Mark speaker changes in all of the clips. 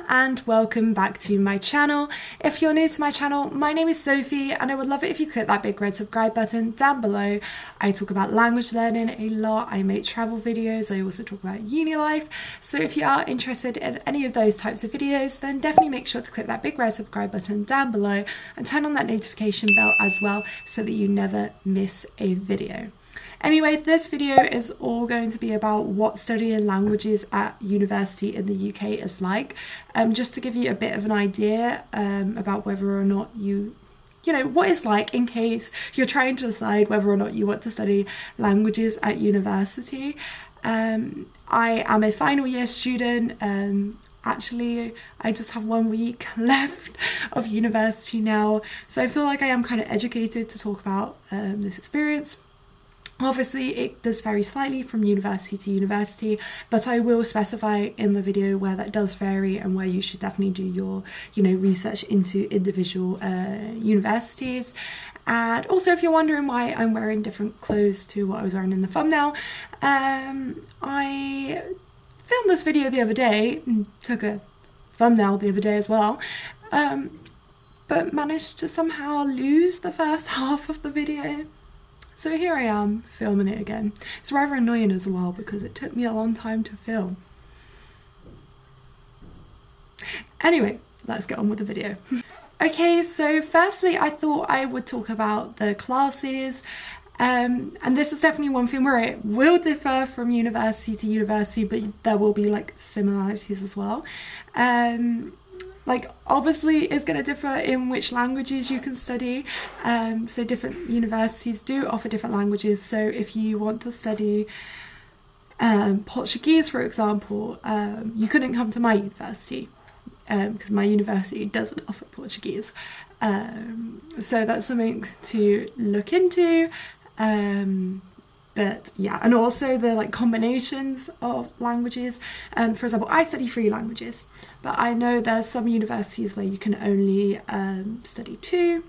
Speaker 1: and welcome back to my channel. If you're new to my channel, my name is Sophie and I would love it if you click that big red subscribe button down below. I talk about language learning a lot, I make travel videos, I also talk about uni life. So if you are interested in any of those types of videos, then definitely make sure to click that big red subscribe button down below and turn on that notification bell as well so that you never miss a video. Anyway, this video is all going to be about what studying languages at university in the UK is like, just to give you a bit of an idea about whether or not you know, what it's like in case you're trying to decide whether or not you want to study languages at university. I am a final year student. Actually, I just have 1 week left of university now, so I feel like I am kind of educated to talk about this experience. Obviously, it does vary slightly from university to university, but I will specify in the video where that does vary and where you should definitely do your, research into individual universities. And also, if you're wondering why I'm wearing different clothes to what I was wearing in the thumbnail, I filmed this video the other day and took a thumbnail the other day as well, but managed to somehow lose the first half of the video. So here I am filming it again. It's rather annoying as well because it took me a long time to film. Anyway, let's get on with the video. Okay, so firstly I thought I would talk about the classes. And this is definitely one thing where it will differ from university to university, but there will be like similarities as well. Like obviously it's going to differ in which languages you can study, so different universities do offer different languages. So if you want to study Portuguese, for example, you couldn't come to my university because my university doesn't offer Portuguese, so that's something to look into. But yeah, and also the combinations of languages. For example, I study 3 languages, but I know there's some universities where you can only study 2.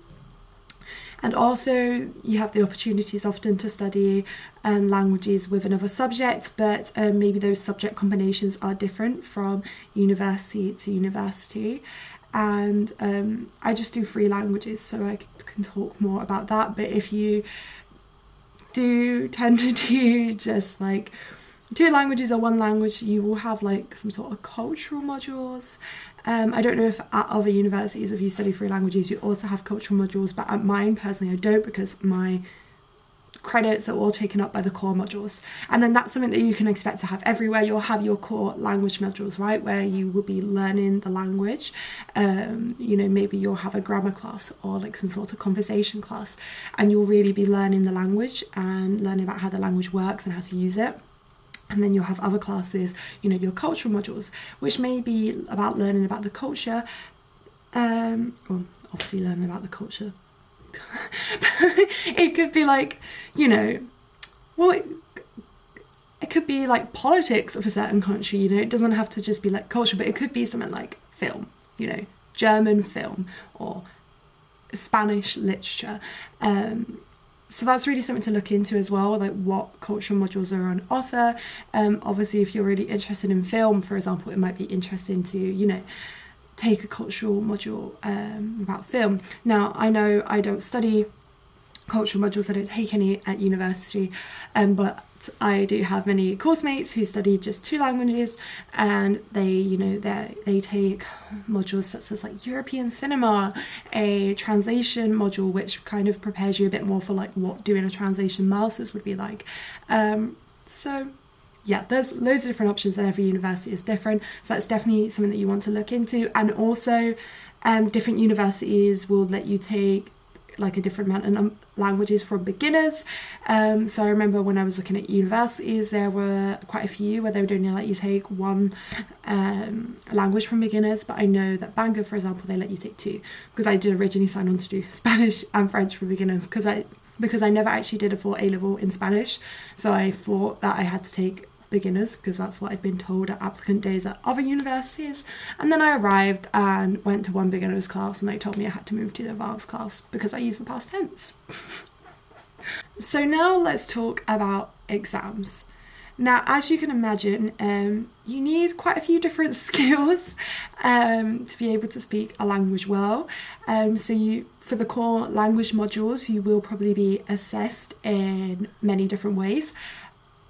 Speaker 1: And also you have the opportunities often to study languages with another subject, but maybe those subject combinations are different from university to university. And I just do 3 languages, so I can talk more about that. But if you do tend to do just 2 languages or 1 language, you will have some sort of cultural modules. I don't know if at other universities, if you study 3 languages, you also have cultural modules, but at mine personally I don't, because my credits are all taken up by the core modules. And then that's something that you can expect to have everywhere. You'll have your core language modules, right, where you will be learning the language. Maybe you'll have a grammar class or some sort of conversation class, and you'll really be learning the language and learning about how the language works and how to use it. And then you'll have other classes, your cultural modules, which may be about learning about the culture, well, obviously learning about the culture. It could be it could be politics of a certain country, it doesn't have to just be culture, but it could be something like film, German film or Spanish literature. So that's really something to look into as well, what cultural modules are on offer. Obviously, if you're really interested in film, for example, it might be interesting to, take a cultural module about film. Now, I know I don't study cultural modules, I don't take any at university, but I do have many course mates who study just 2 languages, and they, they take modules such as European cinema, a translation module, which kind of prepares you a bit more for what doing a translation master's would be like. So yeah, there's loads of different options and every university is different, so that's definitely something that you want to look into. And also different universities will let you take a different amount of languages from beginners. So I remember when I was looking at universities, there were quite a few where they would only let you take 1 language from beginners, but I know that Bangor, for example, they let you take 2, because I did originally sign on to do Spanish and French for beginners, because I never actually did a full A-level in Spanish, so I thought that I had to take beginners because that's what I'd been told at applicant days at other universities. And then I arrived and went to 1 beginners class, and they told me I had to move to the advanced class because I use the past tense. So now let's talk about exams. Now, as you can imagine, you need quite a few different skills to be able to speak a language well. For the core language modules, you will probably be assessed in many different ways.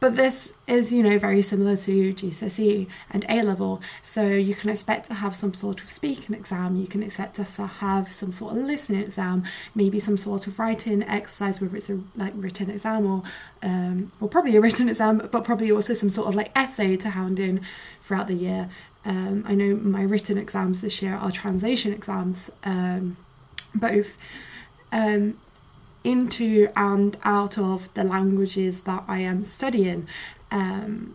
Speaker 1: But this is, you know, very similar to GCSE and A-level. So you can expect to have some sort of speaking exam. You can expect to have some sort of listening exam, maybe some sort of writing exercise, whether it's a written exam or probably a written exam, but probably also some sort of essay to hand in throughout the year. I know my written exams this year are translation exams, both into and out of the languages that I am studying, and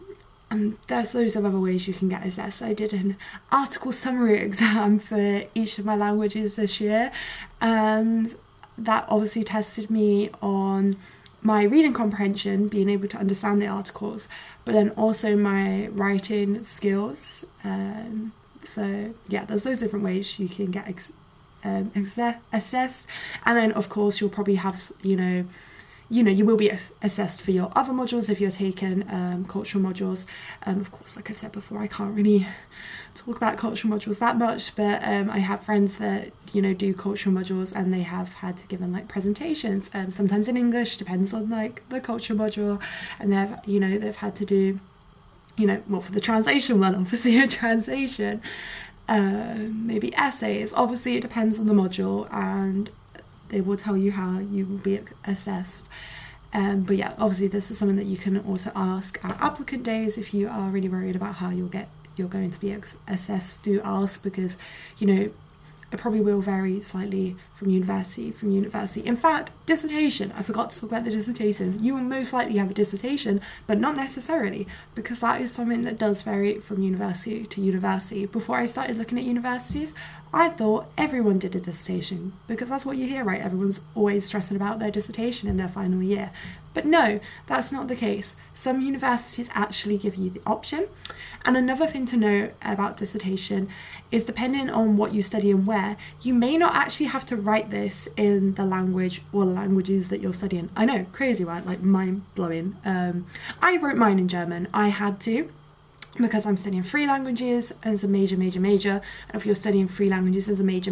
Speaker 1: there's loads of other ways you can get assessed. I did an article summary exam for each of my languages this year, and that obviously tested me on my reading comprehension, being able to understand the articles, but then also my writing skills. So yeah, there's those different ways you can get assessed, and then of course you'll probably have you will be assessed for your other modules if you're taking cultural modules. Of course, like I've said before, I can't really talk about cultural modules that much, but I have friends that do cultural modules, and they have had to give them presentations, sometimes in English, depends on the cultural module, and they've had to do for the translation one, obviously a translation, maybe essays. Obviously it depends on the module, and they will tell you how you will be assessed. But yeah, obviously this is something that you can also ask at applicant days if you are really worried about how you're going to be assessed. Do ask, because it probably will vary slightly from university. In fact, dissertation, I forgot to talk about the dissertation. You will most likely have a dissertation, but not necessarily, because that is something that does vary from university to university. Before I started looking at universities, I thought everyone did a dissertation, because that's what you hear, right? Everyone's always stressing about their dissertation in their final year. But no, that's not the case. Some universities actually give you the option. And another thing to know about dissertation is, depending on what you study and where, you may not actually have to write this in the language or languages that you're studying. I know, crazy, right? Mind-blowing. I wrote mine in German. I had to, because I'm studying 3 languages as a major. And if you're studying 3 languages as a major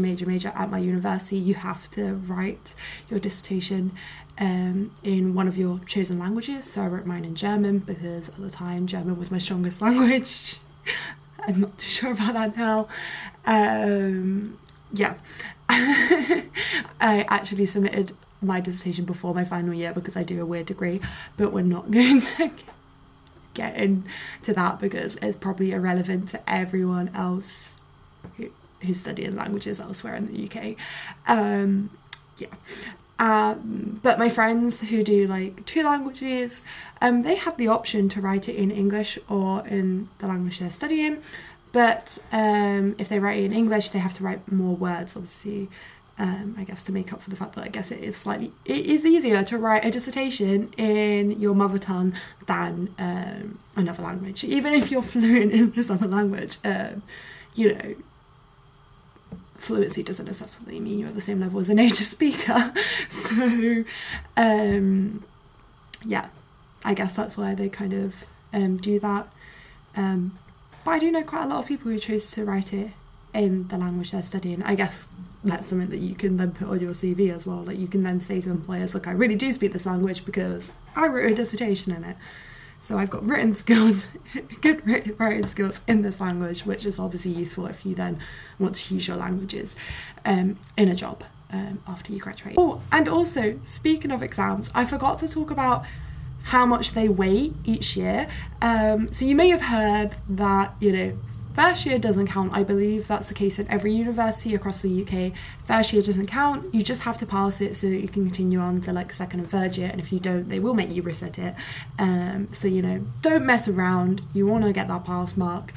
Speaker 1: at my university, you have to write your dissertation in one of your chosen languages. So I wrote mine in German, because at the time German was my strongest language. I'm not too sure about that now. Yeah. I actually submitted my dissertation before my final year, because I do a weird degree, but we're not going to get into that, because it's probably irrelevant to everyone else who's studying languages elsewhere in the UK. But my friends who do 2 languages, they have the option to write it in English or in the language they're studying. But if they write it in English, they have to write more words, obviously, I guess to make up for the fact that I guess it is easier to write a dissertation in your mother tongue than another language. Even if you're fluent in this other language, fluency doesn't necessarily mean you're at the same level as a native speaker. So yeah, I guess that's why they kind of do that. But I do know quite a lot of people who choose to write it in the language they're studying. I guess that's something that you can then put on your CV as well. You can then say to employers, look, I really do speak this language because I wrote a dissertation in it. So I've got written skills, good writing skills in this language, which is obviously useful if you then want to use your languages in a job after you graduate. Oh, and also, speaking of exams, I forgot to talk about how much they weigh each year. So you may have heard that, first year doesn't count. I believe that's the case in every university across the UK. First year doesn't count. You just have to pass it so that you can continue on to second and third year. And if you don't, they will make you reset it. So, don't mess around. You want to get that pass mark.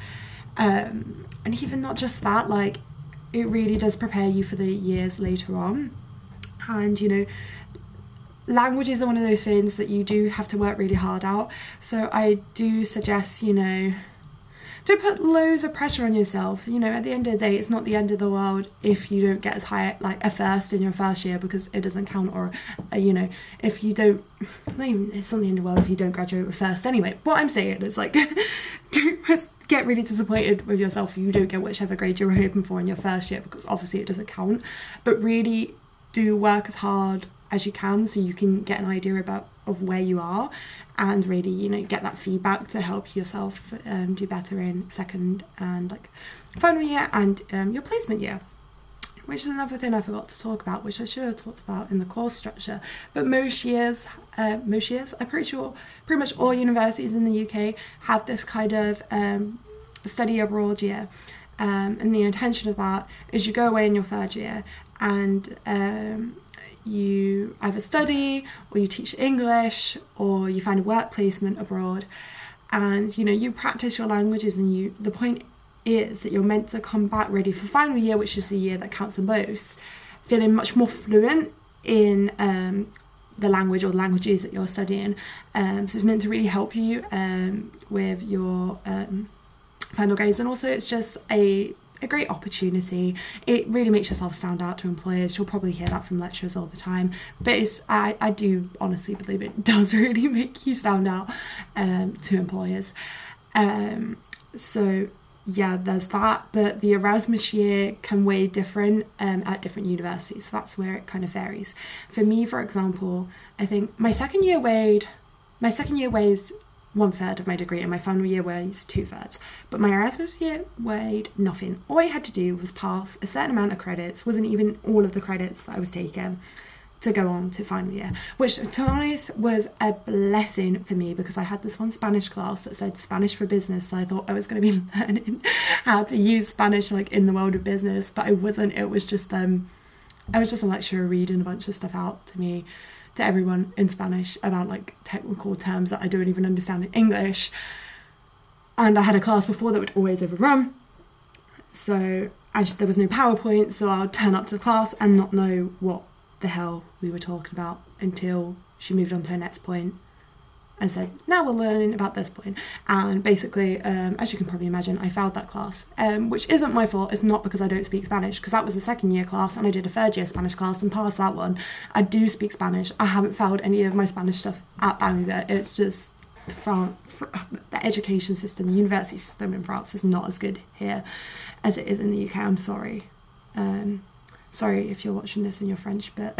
Speaker 1: And even not just that, it really does prepare you for the years later on. And, languages are one of those things that you do have to work really hard out. So I do suggest, don't put loads of pressure on yourself. You know, at the end of the day, it's not the end of the world if you don't get as high, like a first in your first year, because it doesn't count, or you know, if you don't, it's not the end of the world if you don't graduate with first anyway. What I'm saying is, like, don't get really disappointed with yourself if you don't get whichever grade you were hoping for in your first year, because obviously it doesn't count. But really do work as hard as you can so you can get an idea of where you are, and really, you know, get that feedback to help yourself do better in second and like final year and your placement year, which is another thing I forgot to talk about, which I should have talked about in the course structure. But most years, I'm pretty sure pretty much all universities in the UK have this kind of study abroad year, and the intention of that is you go away in your third year and you either study or you teach English or you find a work placement abroad, and you know, you practice your languages, and the point is that you're meant to come back ready for final year, which is the year that counts the most, feeling much more fluent in the language or the languages that you're studying. So it's meant to really help you with your final grades, and also it's just a great opportunity. It really makes yourself stand out to employers. You'll probably hear that from lecturers all the time, but I do honestly believe it does really make you stand out to employers. So yeah, there's that. But the Erasmus year can weigh different at different universities, so that's where it kind of varies. For me, for example, I think my second year weighs 1/3 of my degree, and my final year weighs 2/3. But my Erasmus year weighed nothing. All I had to do was pass a certain amount of credits, wasn't even all of the credits that I was taking, to go on to final year, which to be honest was a blessing for me, because I had this one Spanish class that said Spanish for business, so I thought I was going to be learning how to use Spanish like in the world of business, but I wasn't. It was just I was just a lecturer reading a bunch of stuff out to everyone in Spanish about like technical terms that I don't even understand in English. And I had a class before that would always overrun, so there was no PowerPoint, so I would turn up to the class and not know what the hell we were talking about until she moved on to her next point and said, now we're learning about this point. And basically, as you can probably imagine, I failed that class, which isn't my fault. It's not because I don't speak Spanish, because that was a second year class and I did a third year Spanish class and passed that one. I do speak Spanish. I haven't failed any of my Spanish stuff at Bangor. It's just France, the education system, the university system in France is not as good here as it is in the UK. I'm sorry. Sorry if you're watching this and you're French, but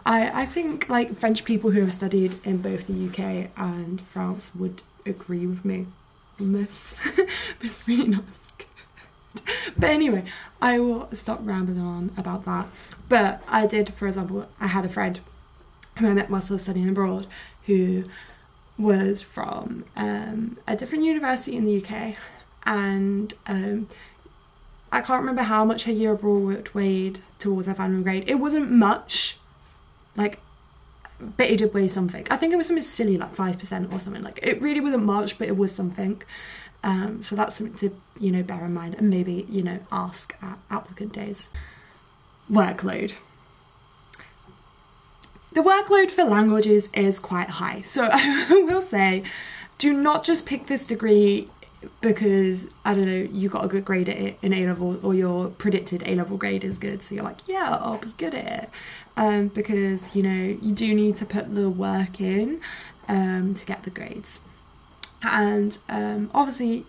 Speaker 1: I think like French people who have studied in both the UK and France would agree with me on this. It's really not good. But anyway, I will stop rambling on about that. But I did, for example, I had a friend who I met whilst I was studying abroad who was from a different university in the UK, and I can't remember how much her year abroad weighed towards her final grade. It wasn't much, like, but it did weigh something. I think it was something silly, like 5% or something. Like, it really wasn't much, but it was something. So that's something to, you know, bear in mind, and maybe, you know, ask at applicant days. Workload. The workload for languages is quite high. So I will say, do not just pick this degree because, I don't know, you got a good grade at it in A-level, or your predicted A-level grade is good, so you're like, yeah, I'll be good at it. Because, you know, you do need to put the work in to get the grades. And obviously,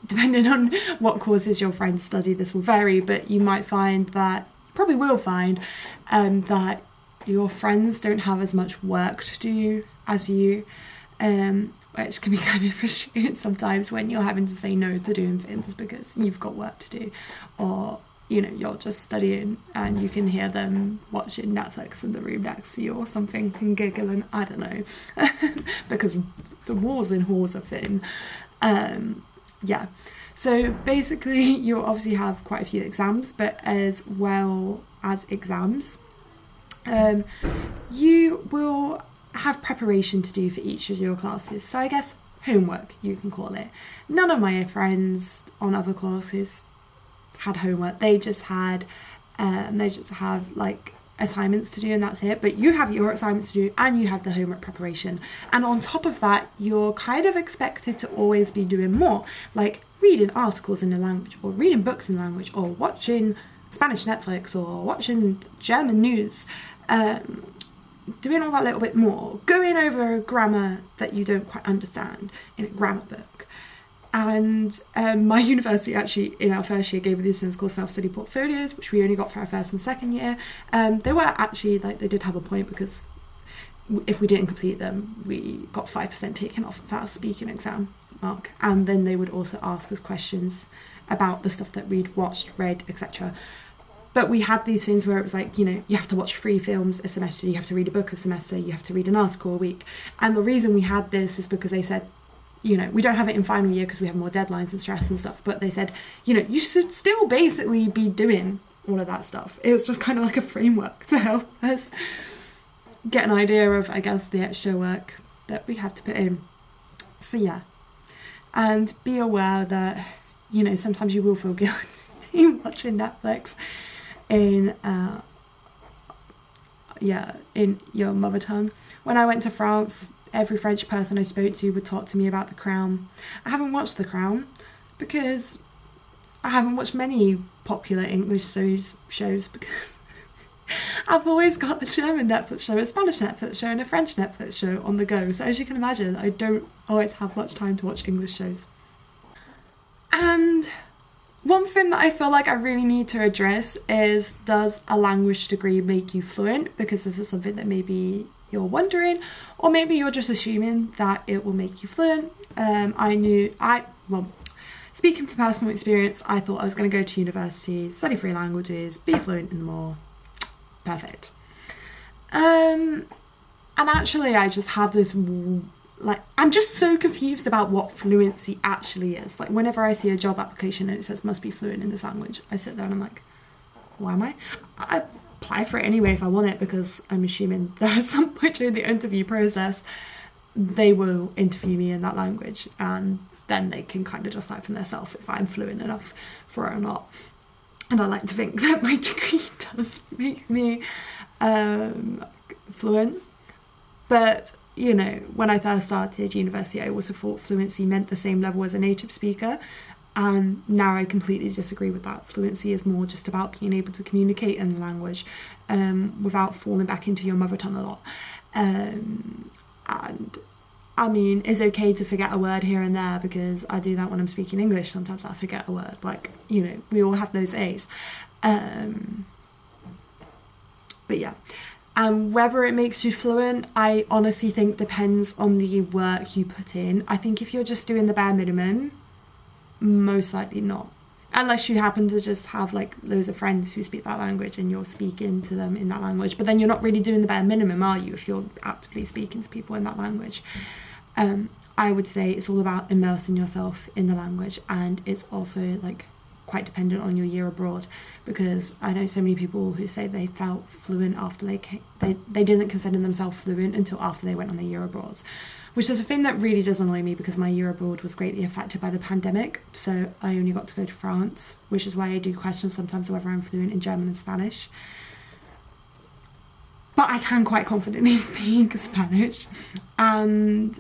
Speaker 1: depending on what courses your friends study, this will vary, but you might find that, probably will find, that your friends don't have as much work to do as you, which can be kind of frustrating sometimes when you're having to say no to doing things because you've got work to do, or, you know, you're just studying and you can hear them watching Netflix in the room next to you or something and giggling, I don't know, because the walls in halls are thin. Yeah, so basically you'll obviously have quite a few exams, but as well as exams, you will have preparation to do for each of your classes. So I guess homework, you can call it. None of my friends on other courses had homework. They just have like assignments to do and that's it, but you have your assignments to do and you have the homework preparation, and on top of that you're kind of expected to always be doing more, like reading articles in the language, or reading books in the language, or watching Spanish Netflix, or watching German news, doing all that little bit more, going over grammar that you don't quite understand in a grammar book. And my university actually in our first year gave these things called self-study portfolios, which we only got for our first and second year. They were actually, like, they did have a point, because if we didn't complete them, we got 5% taken off of our speaking exam mark. And then they would also ask us questions about the stuff that we'd watched, read, etc. But we had these things where it was like, you know, you have to watch 3 films a semester, you have to read a book a semester, you have to read an article a week. And the reason we had this is because they said, you know, we don't have it in final year because we have more deadlines and stress and stuff, but they said, you know, you should still basically be doing all of that stuff. It was just kind of like a framework to help us get an idea of, I guess, the extra work that we have to put in. So yeah, and be aware that, you know, sometimes you will feel guilty watching Netflix in your mother tongue. When I went to France, every French person I spoke to would talk to me about The Crown. I haven't watched The Crown because I haven't watched many popular English shows because I've always got a German Netflix show, a Spanish Netflix show and a French Netflix show on the go. So as you can imagine, I don't always have much time to watch English shows. And one thing that I feel like I really need to address is, does a language degree make you fluent? Because this is something that maybe you're wondering, or maybe you're just assuming that it will make you fluent. Speaking from personal experience, I thought I was going to go to university, study 3 languages, be fluent in them all. Perfect. And actually I just have this, like, I'm just so confused about what fluency actually is. Like, whenever I see a job application and it says must be fluent in this language, I sit there and I'm like, why am I? I apply for it anyway if I want it, because I'm assuming that at some point during the interview process they will interview me in that language, and then they can kind of decide for themselves if I'm fluent enough for it or not. And I like to think that my degree does make me fluent. But, you know, when I first started university, I also thought fluency meant the same level as a native speaker. And now I completely disagree with that. Fluency is more just about being able to communicate in the language without falling back into your mother tongue a lot. And I mean, it's okay to forget a word here and there, because I do that when I'm speaking English. Sometimes I forget a word, like, you know, we all have those days. But yeah, and whether it makes you fluent, I honestly think depends on the work you put in. I think if you're just doing the bare minimum, most likely not. Unless you happen to just have like loads of friends who speak that language and you're speaking to them in that language, but then you're not really doing the bare minimum, are you, if you're actively speaking to people in that language? I would say it's all about immersing yourself in the language, and it's also like quite dependent on your year abroad, because I know so many people who say they felt fluent after they came, they didn't consider themselves fluent until after they went on their year abroad, which is a thing that really does annoy me, because my year abroad was greatly affected by the pandemic. So I only got to go to France, which is why I do question sometimes whether I'm fluent in German and Spanish. But I can quite confidently speak Spanish, and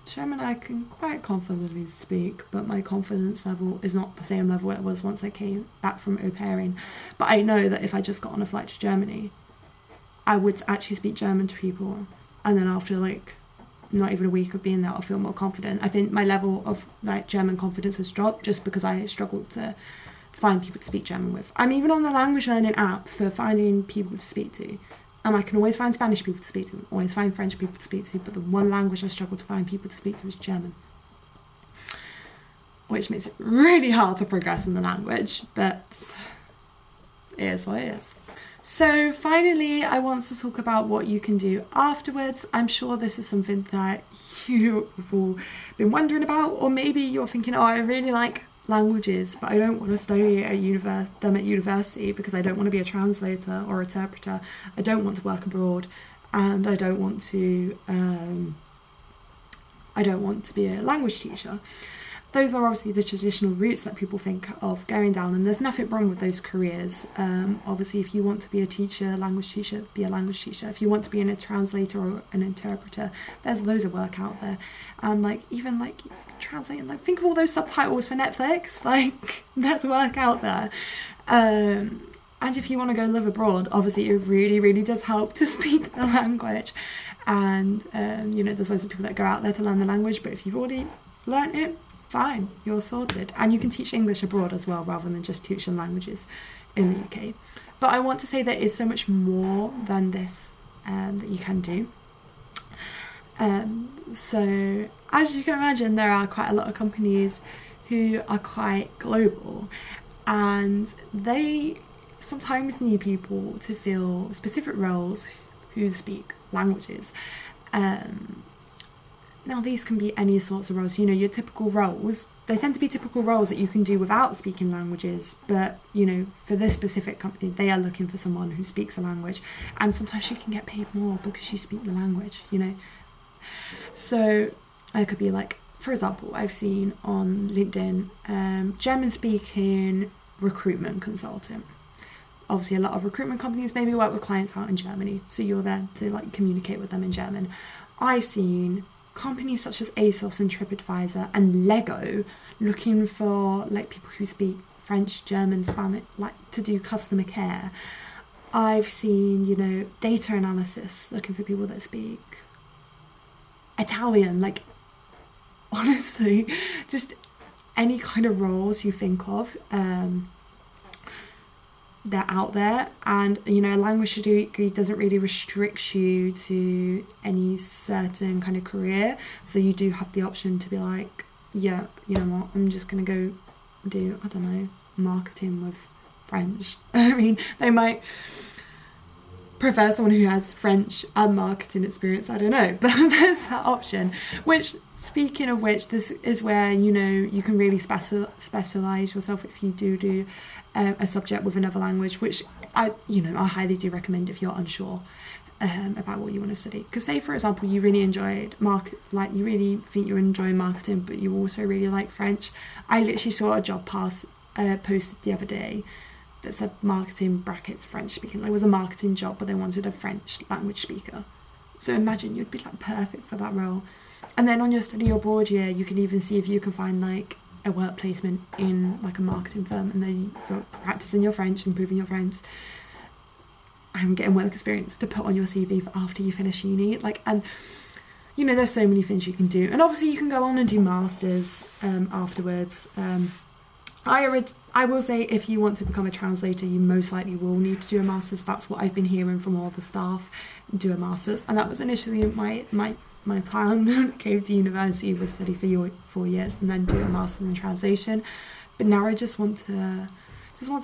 Speaker 1: German I can quite confidently speak, but my confidence level is not the same level it was once I came back from au pairing. But I know that if I just got on a flight to Germany, I would actually speak German to people, and then after like not even a week of being there, I'll feel more confident. I think my level of like German confidence has dropped just because I struggled to find people to speak German with. I'm even on the language learning app for finding people to speak to, and I can always find Spanish people to speak to, always find French people to speak to, but the one language I struggle to find people to speak to is German, which makes it really hard to progress in the language, but it is what it is. So finally, I want to talk about what you can do afterwards. I'm sure this is something that you have all been wondering about, or maybe you're thinking, oh, I really like languages, but I don't want to study at university because I don't want to be a translator or interpreter. I don't want to work abroad, and I don't want to be a language teacher. those are obviously the traditional routes that people think of going down, and there's nothing wrong with those careers. Obviously, if you want to be a teacher, language teacher, be a language teacher. If you want to be a translator or an interpreter, there's loads of work out there. And like, even like translating, like, think of all those subtitles for Netflix, like there's work out there. And if you want to go live abroad, obviously it really, really does help to speak the language. And you know, there's loads of people that go out there to learn the language, but if you've already learnt it, fine, you're sorted. And you can teach English abroad as well, rather than just teaching languages in the UK. But I want to say there is so much more than this that you can do. So as you can imagine, there are quite a lot of companies who are quite global, and they sometimes need people to fill specific roles who speak languages. Now these can be any sorts of roles, you know, your typical roles. They tend to be typical roles that you can do without speaking languages, but you know, for this specific company, they are looking for someone who speaks a language, and sometimes you can get paid more because you speak the language, you know. So it could be like, for example, I've seen on LinkedIn, German speaking recruitment consultant. Obviously a lot of recruitment companies maybe work with clients out in Germany, so you're there to like communicate with them in German. I've seen companies such as ASOS and TripAdvisor and Lego looking for like people who speak French, German, Spanish, like to do customer care. I've seen, you know, data analysis looking for people that speak Italian. Like, honestly, just any kind of roles you think of, they're out there. And you know, a language degree doesn't really restrict you to any certain kind of career, so you do have the option to be like, yeah, you know what, I'm just gonna go do, I don't know, marketing with French. I mean, they might prefer someone who has French and marketing experience, I don't know, but there's that option. Which, speaking of which, this is where, you know, you can really specialize yourself if you do a subject with another language, which I highly do recommend if you're unsure about what you want to study. Because say, for example, you really enjoyed you really think you're enjoying marketing, but you also really like French. I literally saw a job posted the other day that said marketing brackets French speaking. There was a marketing job, but they wanted a French language speaker. So imagine you'd be like perfect for that role. And then on your study abroad year, you can even see if you can find like a work placement in like a marketing firm, and then you're practicing your French, improving your French, and getting work experience to put on your CV for after you finish uni. Like, and you know, there's so many things you can do. And obviously you can go on and do masters afterwards. I will say, if you want to become a translator, you most likely will need to do a master's. That's what I've been hearing from all the staff, do a master's. And that was initially my plan when I came to university, was study for 4 years and then do a master's in translation. But now I just want to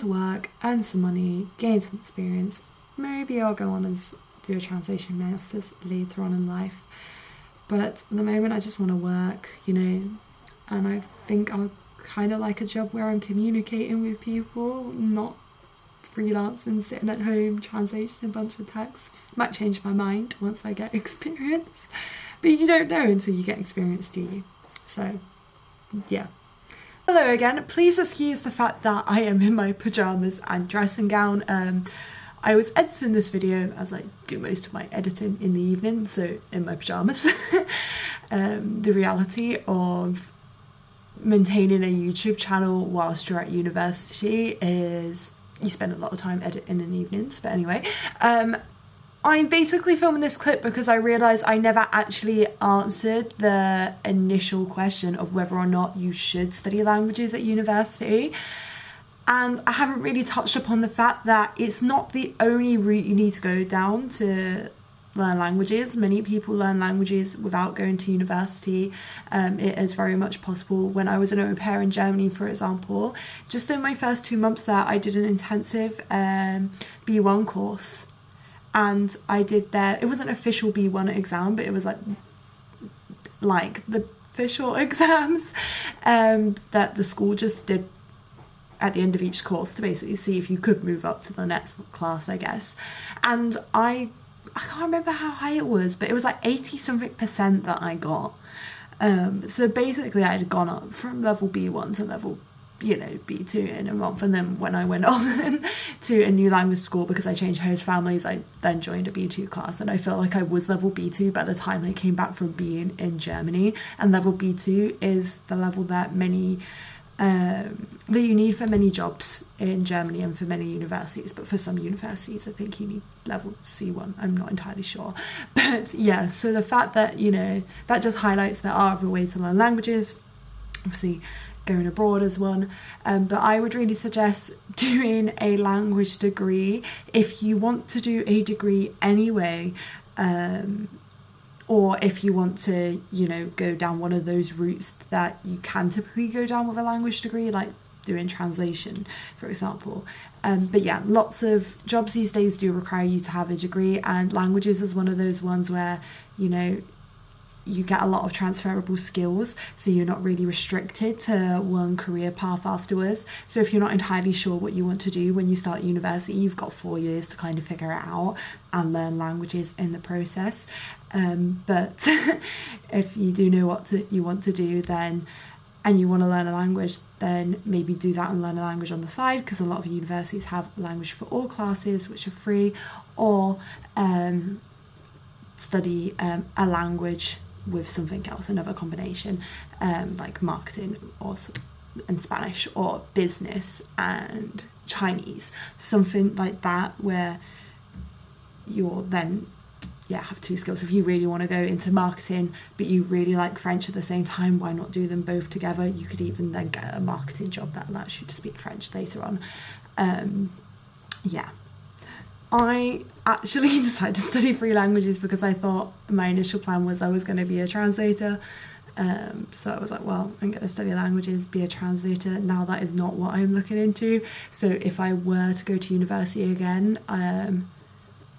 Speaker 1: work, earn some money, gain some experience. Maybe I'll go on and do a translation master's later on in life. But at the moment I just want to work, you know, and I think I'll kind of like a job where I'm communicating with people, not freelancing, sitting at home, translating a bunch of texts. Might change my mind once I get experience, but you don't know until you get experience, do you? So, yeah. Hello again. Please excuse the fact that I am in my pyjamas and dressing gown. I was editing this video, as I do most of my editing in the evening, so in my pyjamas. The reality of maintaining a YouTube channel whilst you're at university is you spend a lot of time editing in the evenings. But anyway, I'm basically filming this clip because I realised I never actually answered the initial question of whether or not you should study languages at university. And I haven't really touched upon the fact that it's not the only route you need to go down to learn languages. Many people learn languages without going to university. It is very much possible. When I was an au pair in Germany, for example, just in my first 2 months there, I did an intensive B1 course, and I did there. It was an official B1 exam, but it was like the official exams that the school just did at the end of each course to basically see if you could move up to the next class, I guess. And I can't remember how high it was, but it was like 80 something% that I got. So basically I'd gone up from level B1 to level, you know, B2 in a month, and then when I went on to a new language school, because I changed host families, I then joined a B2 class, and I felt like I was level B2 by the time I came back from being in Germany. And level B2 is the level that many that you need for many jobs in Germany and for many universities, but for some universities I think you need level C1, I'm not entirely sure. But yeah, so the fact that, you know, that just highlights there are other ways to learn languages, obviously going abroad as one, but I would really suggest doing a language degree if you want to do a degree anyway, or if you want to, you know, go down one of those routes that you can typically go down with a language degree, like doing translation, for example. But yeah, lots of jobs these days do require you to have a degree, and languages is one of those ones where, you know, you get a lot of transferable skills, so you're not really restricted to one career path afterwards. So if you're not entirely sure what you want to do when you start university, you've got 4 years to kind of figure it out and learn languages in the process. But if you do know what you want to do, then, and you want to learn a language, then maybe do that and learn a language on the side, because a lot of universities have language for all classes which are free, or study a language with something else, another combination, like marketing and Spanish, or business and Chinese, something like that, where you're then have 2 skills. If you really want to go into marketing but you really like French at the same time, why not do them both together? You could even then get a marketing job that allows you to speak French later on. I actually decided to study 3 languages because I thought my initial plan was I was going to be a translator. So I was like, well, I'm going to study languages, be a translator. Now that is not what I'm looking into. So if I were to go to university again,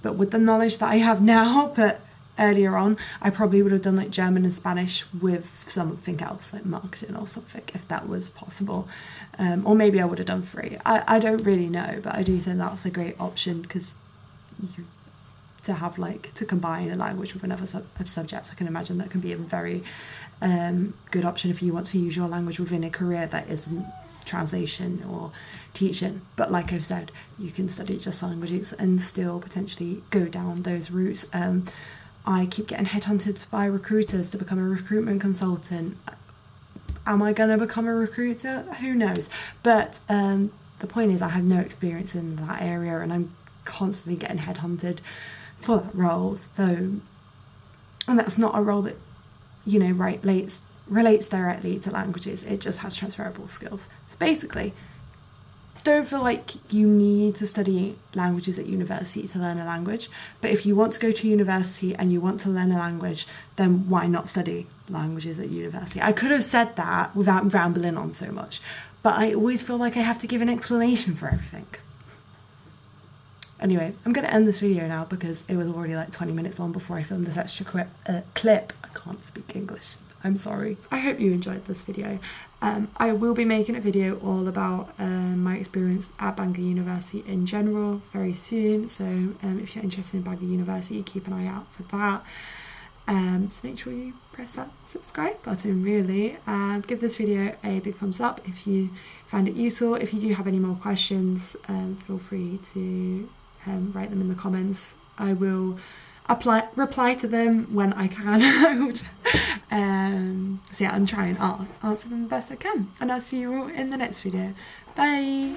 Speaker 1: but with the knowledge that I have now, but earlier on, I probably would have done like German and Spanish with something else, like marketing or something, if that was possible. Or maybe I would have done 3. I don't really know, but I do think that's a great option, because to have to combine a language with another subject, I can imagine that can be a very good option if you want to use your language within a career that isn't translation or teaching. But like I've said, you can study just languages and still potentially go down those routes. I keep getting headhunted by recruiters to become a recruitment consultant. Am I going to become a recruiter? Who knows? But the point is, I have no experience in that area, and I'm constantly getting headhunted for that role. So, and that's not a role that, you know, relates directly to languages. It just has transferable skills. So basically, don't feel like you need to study languages at university to learn a language, but if you want to go to university and you want to learn a language, then why not study languages at university? I could have said that without rambling on so much, but I always feel like I have to give an explanation for everything. Anyway, I'm going to end this video now because it was already like 20 minutes long before I filmed this extra clip. I can't speak English. I'm sorry. I hope you enjoyed this video. I will be making a video all about my experience at Bangor University in general very soon. So if you're interested in Bangor University, keep an eye out for that. So make sure you press that subscribe button, really, and give this video a big thumbs up if you found it useful. If you do have any more questions, feel free to write them in the comments. I will reply to them when I can. So yeah, I'm trying to answer them the best I can, and I'll see you all in the next video. Bye.